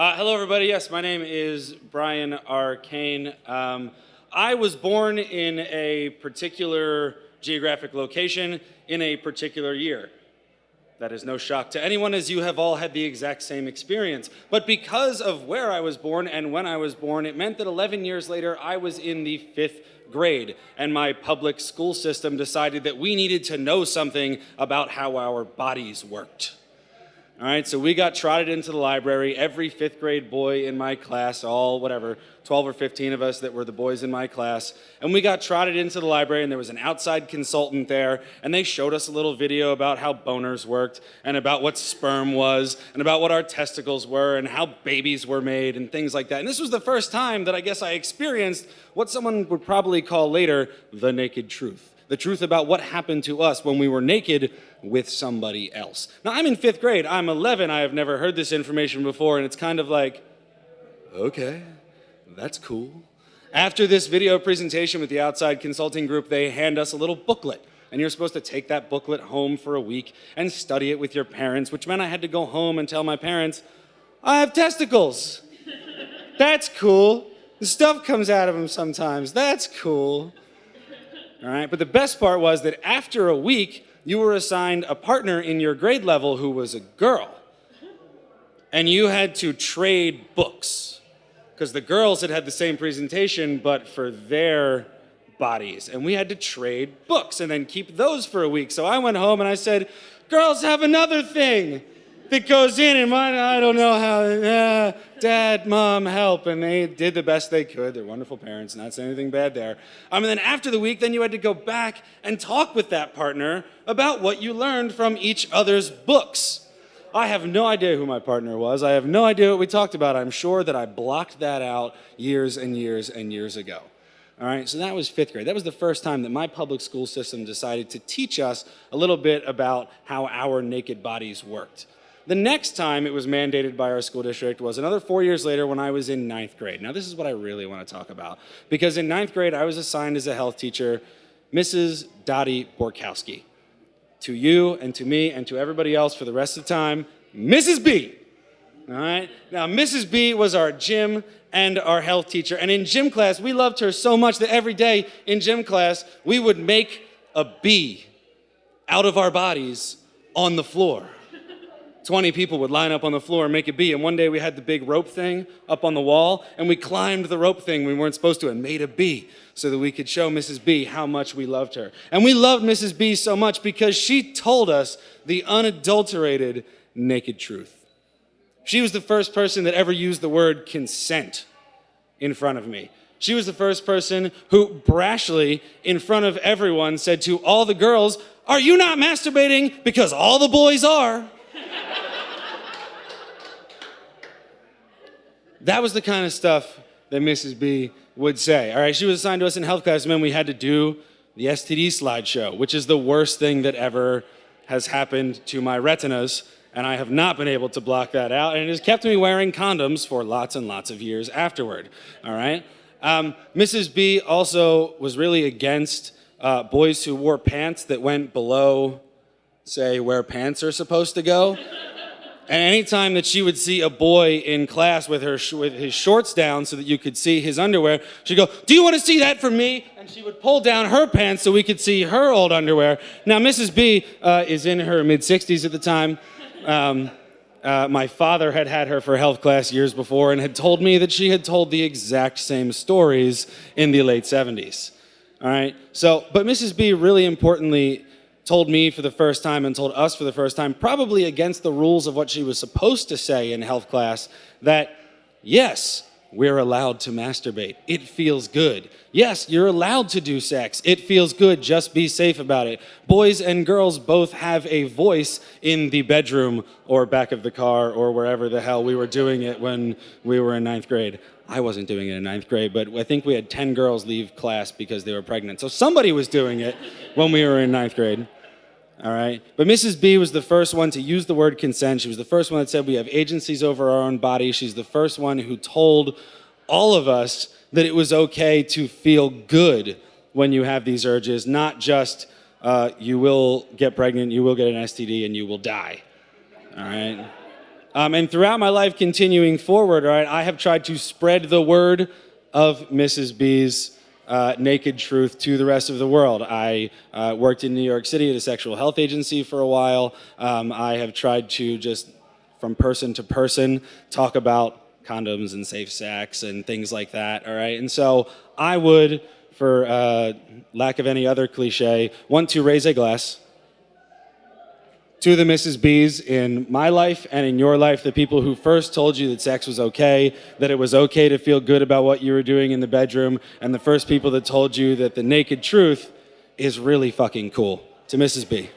Hello, everybody. Yes, my name is Bryan R. Caine. I was born in a particular geographic location in a particular year. That is no shock to anyone, as you have all had the exact same experience. But because of where I was born and when I was born, it meant that 11 years later, I was in the 5th grade, and my public school system decided that we needed to know something about how our bodies worked. All right, so we got trotted into the library. Every 5th grade boy in my class, all 12 or 15 of us that were the boys in my class, and we got trotted into the library, and there was an outside consultant there, and they showed us a little video about how boners worked, and about what sperm was, and about what our testicles were, and how babies were made, and things like that. And this was the first time that I guess I experienced what someone would probably call later the naked truth. The truth about what happened to us when we were naked with somebody else. Now, I'm in 5th grade. I'm 11. I have never heard this information before, and it's kind of like, okay, that's cool. After this video presentation with the outside consulting group, they hand us a little booklet, and you're supposed to take that booklet home for a week and study it with your parents, which meant I had to go home and tell my parents, I have testicles. That's cool. The stuff comes out of them sometimes. That's cool. All right, but the best part was that after a week, you were assigned a partner in your grade level who was a girl. And you had to trade books, because the girls had the same presentation, but for their bodies. And we had to trade books and then keep those for a week. So I went home and I said, girls have another thing that goes in, and mine, I don't know how, Dad, Mom, help. And they did the best they could. They're wonderful parents, not saying anything bad there. And then after the week, then you had to go back and talk with that partner about what you learned from each other's books. I have no idea who my partner was. I have no idea what we talked about. I'm sure that I blocked that out years and years and years ago. All right, so that was 5th grade. That was the first time that my public school system decided to teach us a little bit about how our naked bodies worked. The next time it was mandated by our school district was another 4 years later when I was in 9th grade. Now, this is what I really want to talk about, because in 9th grade, I was assigned as a health teacher, Mrs. Dottie Borkowski. To you and to me and to everybody else for the rest of the time, Mrs. B. All right? Now, Mrs. B was our gym and our health teacher. And in gym class, we loved her so much that every day in gym class, we would make a bee out of our bodies on the floor. 20 people would line up on the floor and make a bee. And one day we had the big rope thing up on the wall, and we climbed the rope thing we weren't supposed to and made a bee so that we could show Mrs. B how much we loved her. And we loved Mrs. B so much because she told us the unadulterated naked truth. She was the first person that ever used the word consent in front of me. She was the first person who brashly, in front of everyone, said to all the girls, "Are you not masturbating? Because all the boys are." That was the kind of stuff that Mrs. B would say. All right, she was assigned to us in health class, and then we had to do the STD slideshow, which is the worst thing that ever has happened to my retinas, and I have not been able to block that out, and it has kept me wearing condoms for lots and lots of years afterward. All right? Mrs. B also was really against boys who wore pants that went below, say, where pants are supposed to go. And anytime that she would see a boy in class with his shorts down so that you could see his underwear, she'd go, "Do you want to see that from me?" And she would pull down her pants so we could see her old underwear. Now, Mrs. B is in her mid-60s at the time. My father had had her for health class years before and had told me that she had told the exact same stories in the late 70s. All right? But Mrs. B really importantly told me for the first time and told us for the first time, probably against the rules of what she was supposed to say in health class, that yes, we're allowed to masturbate. It feels good. Yes, you're allowed to do sex. It feels good. Just be safe about it. Boys and girls both have a voice in the bedroom or back of the car or wherever the hell we were doing it when we were in 9th grade. I wasn't doing it in 9th grade, but I think we had 10 girls leave class because they were pregnant. So somebody was doing it when we were in 9th grade. All right? But Mrs. B was the first one to use the word consent. She was the first one that said we have agencies over our own body. She's the first one who told all of us that it was okay to feel good when you have these urges, not just you will get pregnant, you will get an STD, and you will die. All right? And throughout my life continuing forward, all right, I have tried to spread the word of Mrs. B's naked truth to the rest of the world. I worked in New York City at a sexual health agency for a while. I have tried to just, from person to person, talk about condoms and safe sex and things like that, all right? And so I would, for lack of any other cliche, want to raise a glass to the Mrs. B's in my life and in your life, the people who first told you that sex was okay, that it was okay to feel good about what you were doing in the bedroom, and the first people that told you that the naked truth is really fucking cool. To Mrs. B.